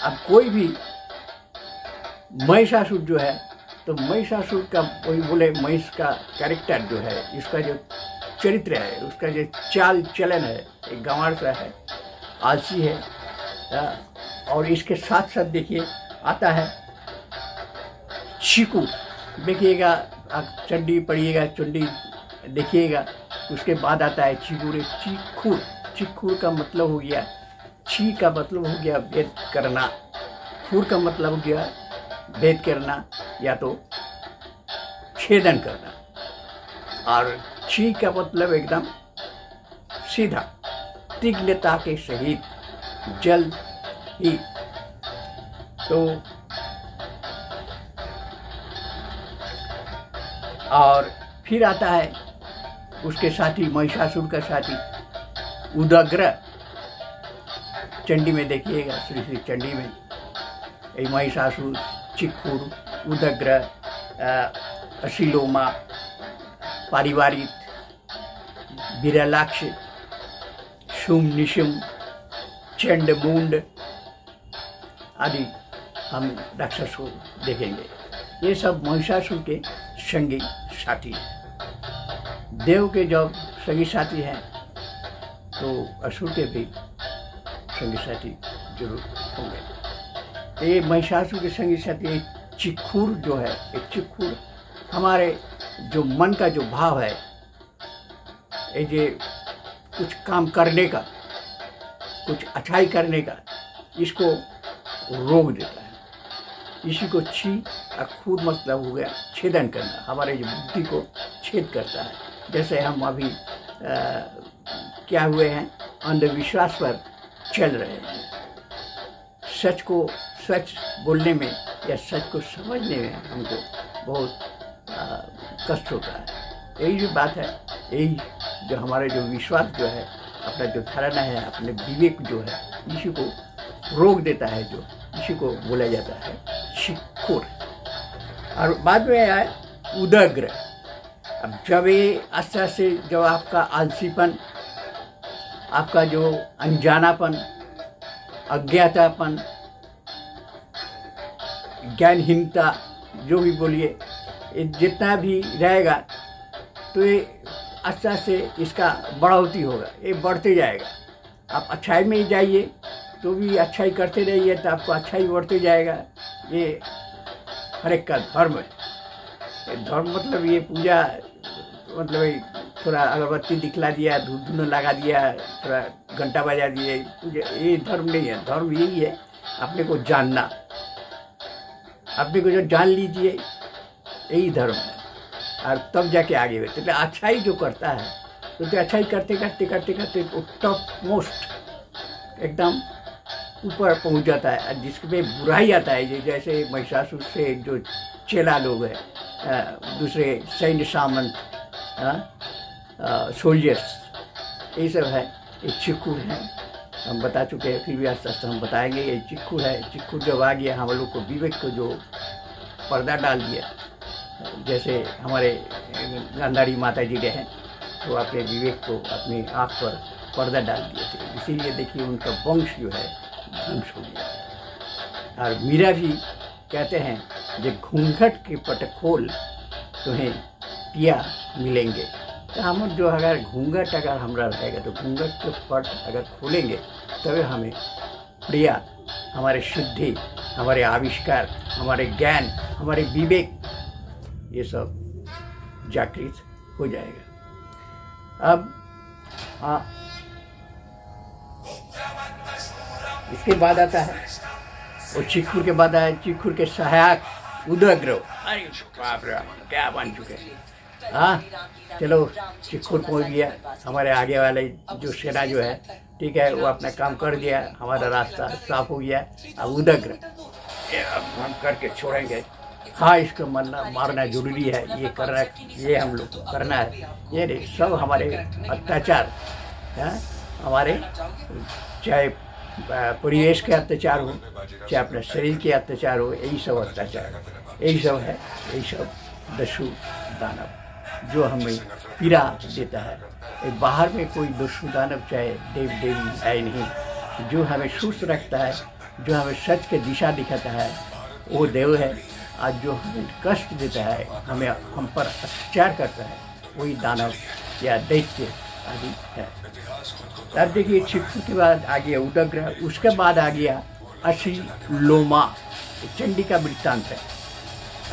अब कोई भी महिषासुर जो है, तो महिषासुर का वही बोले महिष का कैरेक्टर जो है, इसका जो चरित्र है, उसका जो चाल चलन है, एक गंवार सा है, आलसी है। और इसके साथ साथ देखिए आता है चीकू। देखिएगा, आप चंडी पढ़िएगा, चंडी देखिएगा, उसके बाद आता है चीकूर। चीखूर, चीखूर का मतलब हो गया, छी का मतलब हो गया भेद करना, खूर का मतलब हो गया भेद करना या तो छेदन करना, और छी का मतलब एकदम सीधा, तीक्ष्णता के सहित, जल्द ही। तो और फिर आता है उसके साथी, महिषासुर का साथी उदग्र। चंडी में देखिएगा, श्री श्री चंडी में ये महिषासुर, चिखुर, उदग्र, अशिलोमा, पारिवारिक, विरलाक्ष, शुम निशुम, चंडमुंड आदि हम राक्षस को देखेंगे। ये सब महिषासुर के संगी साथी हैं। देव के जब संगी साथी हैं तो असुर के भी संगी साथी जरूर होंगे। ये महिषासुर के संगी साथी एक चिखुर जो है, एक चिखुर हमारे जो मन का जो भाव है, ये जो कुछ काम करने का, कुछ अच्छाई करने का, इसको रोक देता है। इसी को छी और खूर मतलब हो गया छेदन करना, हमारे जो बुद्धि को छेद करता है। जैसे हम अभी क्या हुए हैं, अंधविश्वास पर चल रहे हैं। सच को सच बोलने में या सच को समझने में हमको बहुत कष्ट होता है। यही जो बात है, यही जो हमारे जो विश्वास जो है, अपना जो धारणा है, अपने विवेक जो है, इसी को रोक देता है, जो इसी को बोला जाता है चिखुर। और बाद में आए उदग्र। अब जब ये आस्ते से जब आपका आलसीपन, आपका जो अनजानापन, अज्ञातापन, ज्ञानहीनता, जो भी बोलिए, ये जितना भी रहेगा तो ये आस्ते से इसका बढ़ोतरी होगा, ये बढ़ते जाएगा। आप अच्छाई में ही जाइए तो भी अच्छाई करते रहिए तो आपको अच्छाई बढ़ते जाएगा। ये हर एक का धर्म है। धर्म मतलब ये पूजा, मतलब थोड़ा अगरबत्ती दिखला दिया, धूप धुना लगा दिया, थोड़ा घंटा बजा दिए, पूजा, ये धर्म नहीं है। धर्म यही है अपने को जानना, अपने को जो जान लीजिए, यही धर्म है। और तब जाके आगे बढ़ते। तो अच्छाई जो करता है तो अच्छाई करते करते करते करते टॉप मोस्ट एकदम ऊपर पहुंच जाता है। और जिसमें बुराई आता है, जैसे महिषासुर से जो चेला लोग हैं, दूसरे सैन्य सामंत, सोल्जर्स, ये सब है। ये चिखुर है, हम बता चुके हैं, फिर भी आस्ते आस्ते हम बताएंगे। ये चिखुर है। चिखुर जब आ गया, हम लोग को विवेक को जो पर्दा डाल दिया, जैसे हमारे गांधारी माता जी रहे, तो अपने विवेक को अपनी आँख पर पर्दा डाल दिए थे। इसीलिए देखिए उनका वंश जो है ध्वंस हो गया। और मीरा भी कहते हैं, जो घूंघट के पट खोल तुम्हें पिया मिलेंगे। तो हम जो अगर घूंघट अगर हमारा रहेगा, तो घूंघट के पट अगर खोलेंगे तभी हमें प्रिया, हमारे सिद्धि, हमारे आविष्कार, हमारे ज्ञान, हमारे विवेक, ये सब जागृत हो जाएगा। अब इसके बाद आता है, और चिखुर के बाद आया चिखुर के सहायक उदग्र। अरे बाप रे, क्या बन चुके हैं। हाँ, चलो चिखुर पहुंच गया, हमारे आगे वाले जो सेना जो है, ठीक है, वो अपना काम कर दिया, हमारा रास्ता साफ हो गया। अब उदग्र, अब हम करके छोड़ेंगे। हाँ, इसको मारना जरूरी है, ये करना, ये हम लोग को करना है। ये सब हमारे अत्याचार, हमारे चाहे परिवेश के अत्याचार हो, चाहे अपने शरीर के अत्याचार हो, यही सब अत्याचार, यही सब है। यही सब दस्यु दानव जो हमें पीड़ा देता है। बाहर में कोई दस्यु दानव चाहे देव देवी है नहीं, जो हमें सुस्त रखता है जो हमें सच के दिशा दिखाता है वो देव है, और जो हमें कष्ट देता है, हमें हम पर अत्याचार करता है, वही दानव या दैत्य आदि है। तब देखिए चित्रकूट के बाद आ गया उदग्र, उसके बाद आ गया अशीलोमा, चंडी का वृत्तांत है।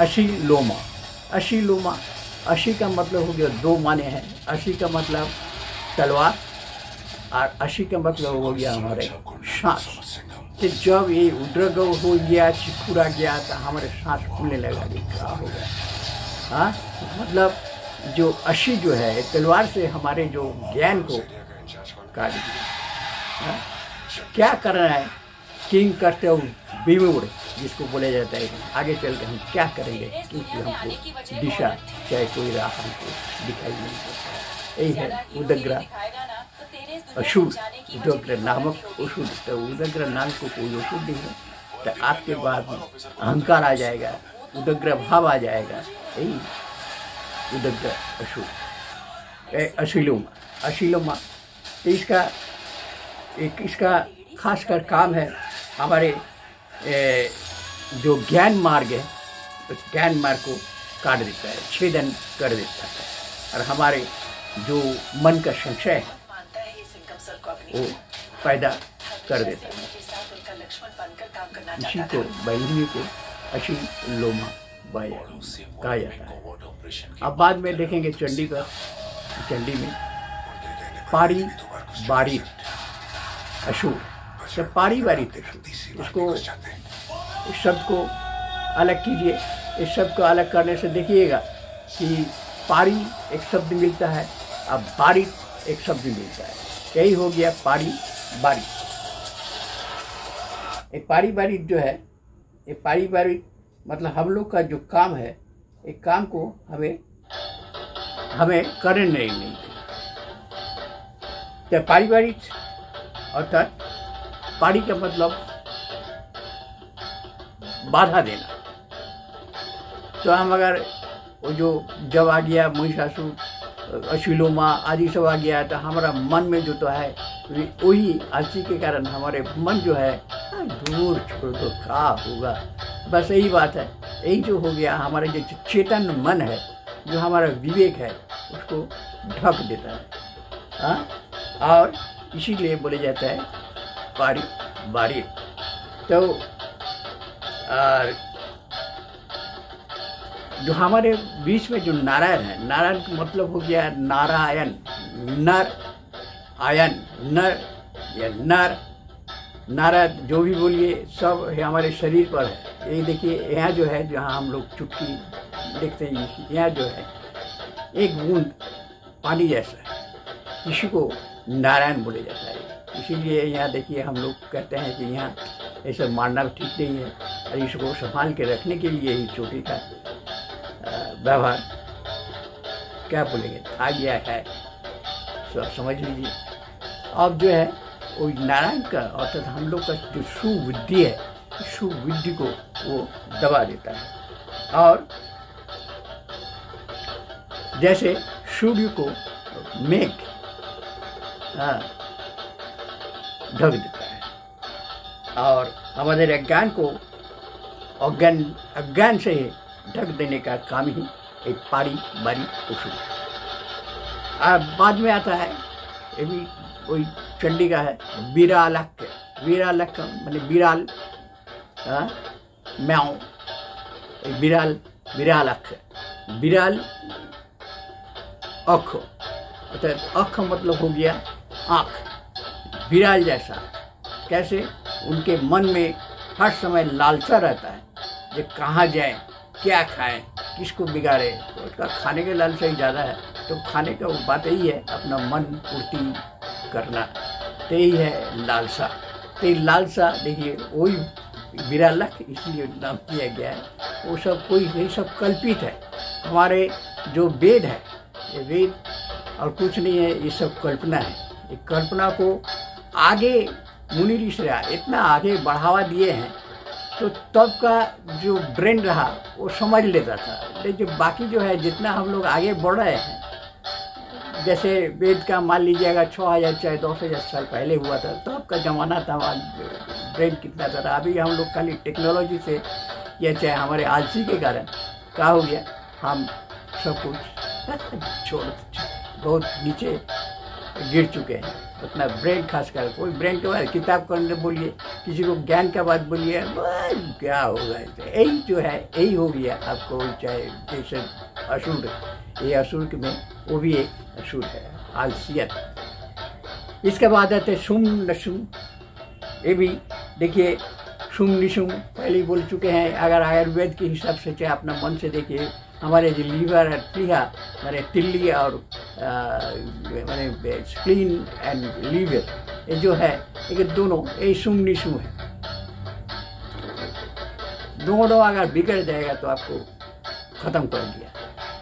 अशीलोमा, अशीलोमा, अशी का मतलब हो गया दो माने हैं। अशी का मतलब तलवार और अशी का मतलब हो गया हमारे सांस। तो जब ये उद्रगव हो गया, चित्रकूट आ गया, तो हमारे सांस फूलने लगा कि क्या हो गया। हाँ, मतलब जो अशी जो है तलवार से हमारे जो ज्ञान को काट दिया। क्या करना है, किंग करते हो विमूढ़, जिसको बोला जाता है आगे चल के हम क्या करेंगे, क्योंकि हमको दिशा चाहे कोई राह हमको दिखाई नहीं देता। यही है उदग्र असुर, उदग्र नामक असुर। तो उदग्र नाम को कोई असुर नहीं है, तो आपके बाद अहंकार आ जाएगा, उदग्र भाव आ जाएगा। यही उदग्र असुर, अशीलोमा, अशीलोमा। तो इसका खासकर काम है हमारे जो ज्ञान मार्ग है, उस ज्ञान मार्ग को काट देता है, छेदन कर देता है, और हमारे जो मन का संशय है वो पैदा कर देता है। इसी को बैलूनी को अशीलोमा कहा जाता है। अब बाद में देखेंगे चंडी का, चंडी में पारी बारित असुर, तो पारी बारित असुर, इसको इस शब्द को अलग कीजिए। इस शब्द को अलग करने से देखिएगा कि पारी एक शब्द मिलता है, अब बारित एक शब्द मिलता है। यही हो गया पारी बारित। ये पारी बारित जो है, ये पारी बारित मतलब हम लोग का जो काम है, एक काम को हमें करने नहीं देते। तो पारी बारित अर्थात पारी का मतलब बाधा देना। तो हम अगर वो जो जब आ गया महिषासुर, अशीलोमा आदि सब आ गया, तो हमारा मन में जो तो है वही आलसी के कारण हमारे मन जो है दूर छोड़ दो, क्या होगा, बस यही बात है। यही जो हो गया हमारे जो चेतन मन है, जो हमारा विवेक है, उसको ढक देता है। हाँ, और इसीलिए बोले जाता है पारी बारित। तो जो हमारे बीच में जो नारायण है, नारायण का मतलब हो गया नारायण, नर आयन, नर या नर, नारा जो भी बोलिए सब हमारे शरीर पर है। ये देखिए यहाँ जो है, जहाँ हम लोग चुटकी देखते हैं, यहाँ जो है एक बूंद पानी जैसा है, इसी को नारायण बोले जाता है। इसीलिए यहाँ देखिए हम लोग कहते हैं कि यहाँ ऐसा मारना ठीक नहीं है, और इसको संभाल के रखने के लिए ही चोटी का व्यवहार क्या बोलेंगे आ गया है, तो आप समझ लीजिए। अब जो है वो नारायण का अर्थात हम लोग का जो सुबुद्धि है, सुबुद्धि को वो दबा देता है, और जैसे सूर्य को मेघ ढक देता है, और हमारे अज्ञान को अज्ञान से ही ढक देने का काम ही एक पारी बारी उसूल। बाद में आता है, ये भी कोई चंडी का है, विरालक। विरालक मैंने विराल, म्याऊ, विराल, विरालक, विराल अख, अर्थात अख मतलब हो गया आँख, विराल जैसा। कैसे उनके मन में हर समय लालसा रहता है, ये कहाँ जाए, क्या खाएं, किसको बिगाड़े, तो उसका खाने के लालसा ही ज़्यादा है। तो खाने का वो बात यही है, अपना मन पूर्ति करना, तो यही है लालसा। तो ये लालसा देखिए वही विरालक इसलिए नाम किया गया है। वो सब कोई ये सब कल्पित है। हमारे जो वेद है, ये वेद और कुछ नहीं है, ये सब कल्पना है। ये कल्पना को आगे मुनि ऋषि इतना आगे बढ़ावा दिए हैं, तो तब का जो ब्रेन रहा वो समझ लेता था। लेकिन बाकी जो है जितना हम लोग आगे बढ़ रहे हैं, जैसे वेद का मान लीजिएगा 6000 चाहे 10,000 साल पहले हुआ था, तब का जमाना था ब्रेन कितना था। अभी हम लोग खाली टेक्नोलॉजी से या चाहे हमारे आलसी के कारण क्या हो गया, हम सब कुछ छोड़ बहुत नीचे गिर चुके हैं। उतना ब्रेन खासकर कोई ब्रेन के बारे किताब पढ़ने बोलिए, किसी को ज्ञान का बात बोलिए, क्या होगा। यही जो है यही हो गया आपको। चाहे जैसे असुर, ये असुर में वो भी एक असुर है, आलसियत। इसके बाद आते हैं शुम नशुम। ये भी देखिए, शुम निशुम पहले ही बोल चुके हैं। अगर आयुर्वेद के हिसाब से चाहे अपना मन से देखिए, हमारे जो लीवर है, प्लीहा माने तिल्ली और माने स्प्लीन एंड लीवर, ये जो है ये दोनों ये शुम निशुम है। दोनों अगर बिगड़ जाएगा तो आपको ख़त्म कर दिया।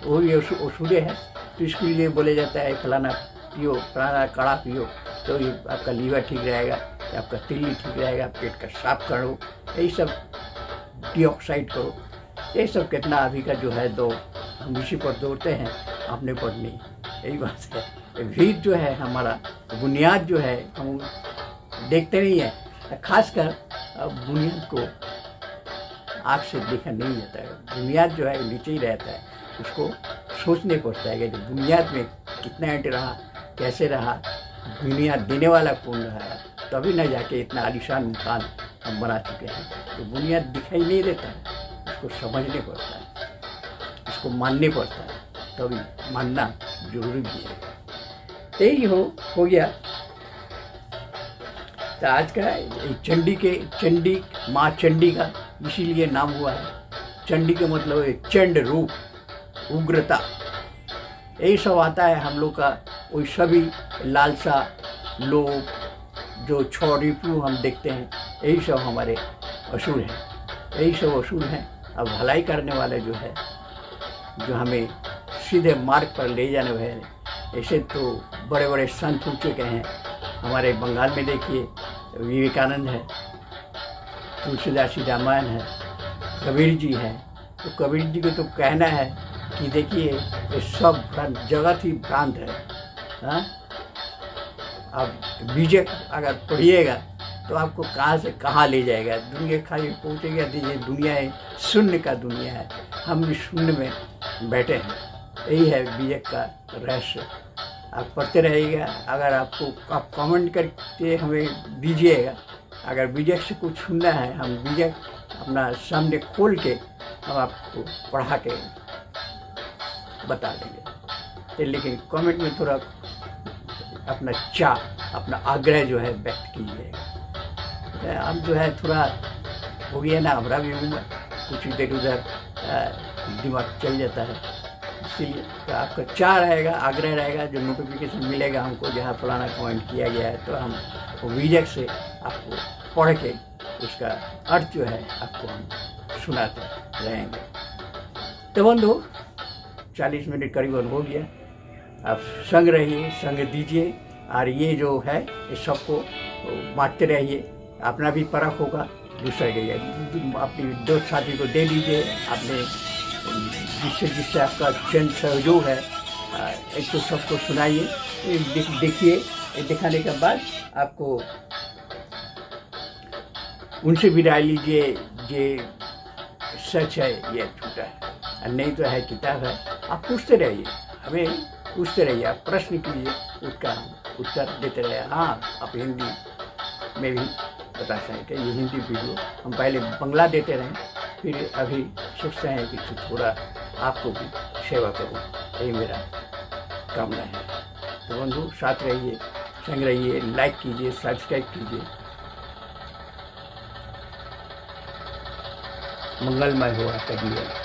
वो ये ओषुधे है, तो इसके लिए बोले जाता है फलाना पियो, फलाना काढ़ा पियो, तो ये आपका लीवर ठीक रहेगा, आपका तिल्ली ठीक रहेगा, पेट का साफ करो, यही सब डिऑक्साइड करो। ये सब कितना अभी का जो है दो हम इसी पर दौड़ते हैं, अपने पर नहीं। यही बात है। भीत जो है हमारा बुनियाद जो है हम देखते नहीं है। खासकर बुनियाद को आँख से देखा नहीं जाता है। बुनियाद जो है नीचे ही रहता है, उसको सोचने पड़ता है कि बुनियाद में कितना एंट रहा, कैसे रहा, बुनियाद देने वाला कौन रहा है, तभी न जाके इतना आलिशान मकान हम बना चुके हैं। तो बुनियाद दिखाई नहीं देता है, उसको समझने पड़ता है, उसको मानने पड़ता है, तभी मानना जरूरी भी है। यही हो गया। तो आज का चंडी माँ चंडी का इसीलिए नाम हुआ है। चंडी का मतलब है चंड रूप, उग्रता। यही सब आता है हम लोग का। वही सभी लालसा लोभ जो छोड़ीपू हम देखते हैं, यही सब हमारे असुर हैं। यही सब असुर हैं। अब भलाई करने वाले जो है, जो हमें सीधे मार्ग पर ले जाने वाले, ऐसे तो बड़े बड़े संत हो चुके हैं। हमारे बंगाल में देखिए विवेकानंद है, तुलसीदास जी रामायण है, कबीर जी है। तो कबीर जी को तो कहना है कि देखिए ये सब जगत ही भ्रांत है। हाँ, अब बीजे अगर पढ़िएगा तो आपको कहाँ से कहाँ ले जाएगा, दुनिया खाली पहुँचेगा। दीजिए दुनिया है शून्य का दुनिया है, हम भी शून्य में बैठे हैं। यही है बीजक का रहस्य। आप पढ़ते रहिएगा। अगर आपको आप कमेंट करके हमें दीजिएगा। अगर बीजक से कुछ सुनना है, हम बीजक अपना सामने खोल के हम आपको पढ़ा के बता देंगे। लेकिन कमेंट में थोड़ा अपना अपना आग्रह जो है व्यक्त कीजिएगा। अब जो है थोड़ा हो गया ना, हमारा भी उम्र कुछ इधर उधर दिमाग चल जाता है, इसीलिए तो आपका चाह रहेगा, आग्रह रहेगा, जो नोटिफिकेशन मिलेगा हमको जहाँ फलाना कमेंट किया गया है, तो हम वो विजय से आपको पढ़ के उसका अर्थ जो है आपको हम सुनाते रहेंगे। तो बंधु 40 मिनट करीबन हो गया। आप संग रहिए, संग दीजिए, और ये जो है इस सबको बांटते रहिए। अपना भी परख होगा, दूसरा के अपनी दोस्त साथी को दे दीजिए। अपने जिससे आपका जन सहयोग है, एक तो सबको सुनाइए, देखिए। दिखाने के बाद आपको उनसे भी राय लीजिए, ये सच है ये झूठा है, और नहीं तो है किताब है। आप पूछते रहिए, हमें पूछते रहिए, आप प्रश्न कीजिए, उसका उत्तर देते रहिए। हाँ, आप हिंदी में भी बता सकते हैं। ये हिंदी वीडियो हम पहले बंगला देते रहे, फिर अभी सोचते हैं कि थोड़ा आपको भी सेवा करूँ, यही मेरा कामना है। तो बंधु साथ रहिए, संग रहिए, लाइक कीजिए, सब्सक्राइब कीजिए। मंगलमय हो आपका जीवन।